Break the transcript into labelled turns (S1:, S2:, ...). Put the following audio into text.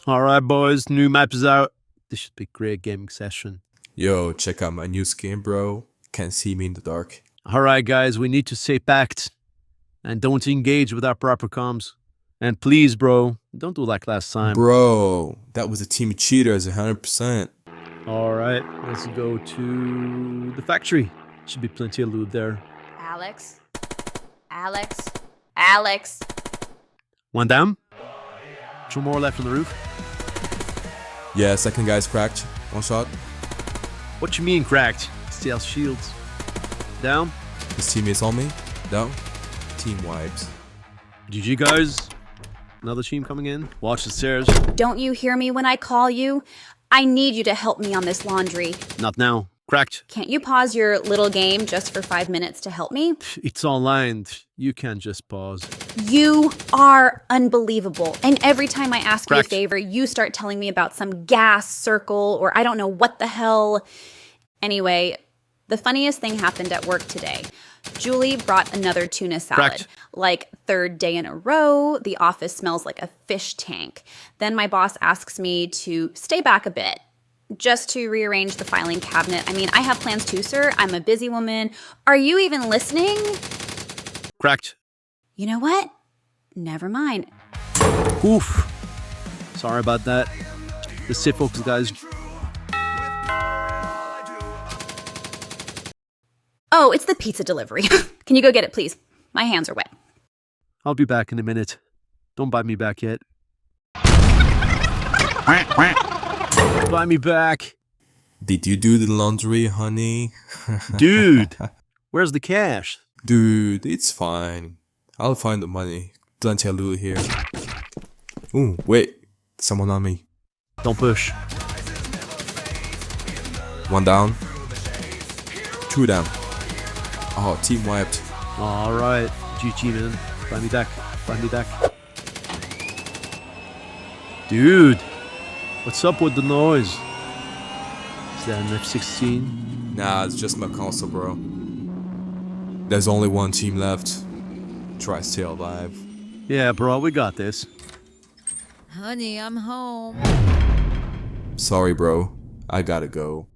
S1: Alright boys, new map is out. This should be a great gaming session.
S2: Yo, check out my new skin, bro. Can't see me in the dark.
S1: Alright guys, we need to stay packed. And don't engage with our proper comms. And please bro, don't do like last time.
S2: Bro, that was a team of cheaters, 100%.
S1: Alright, let's go to the factory. Should be plenty of loot there.
S3: Alex? Alex? Alex?
S1: One down. Two more left on the roof.
S2: Yeah, second guy's cracked. One shot.
S1: What you mean cracked? Still has shields. Down.
S2: His teammates on me. Down. Team wipes.
S1: GG guys. Another team coming in. Watch the stairs.
S3: Don't you hear me when I call you? I need you to help me on this laundry.
S1: Not now. Cracked.
S3: Can't you pause your little game just for 5 minutes to help me?
S1: It's online. You can't just pause.
S3: You are unbelievable. And every time I ask you a
S1: Cracked.
S3: favor, you start telling me about some gas circle or I don't know what the hell. Anyway, the funniest thing happened at work today. Julie brought another tuna salad.
S1: Cracked.
S3: Like third day in a row, the office smells like a fish tank. Then my boss asks me to stay back a bit just to rearrange the filing cabinet. I mean, I have plans too, sir. I'm a busy woman. Are you even listening?
S1: Cracked.
S3: You know what? Never mind.
S1: Oof. Sorry about that. Just stay focused, guys.
S3: Oh, it's the pizza delivery. Can you go get it, please? My hands are wet.
S1: I'll be back in a minute. Don't bite me back yet. Bite me back.
S2: Did you do the laundry, honey?
S1: Dude, where's the cash?
S2: Dude, it's fine. I'll find the money. Plenty of loot here. Ooh, wait. Someone on me.
S1: Don't push.
S2: One down. Two down. Oh, team wiped.
S1: Alright. GG, man. Bite me back. Bite me back. Dude, what's up with the noise? Is that an F-16?
S2: Nah, it's just my console, bro. There's only one team left. Try to stay alive.
S1: Yeah, bro, we got this.
S4: Honey, I'm home.
S2: Sorry, bro. I gotta go.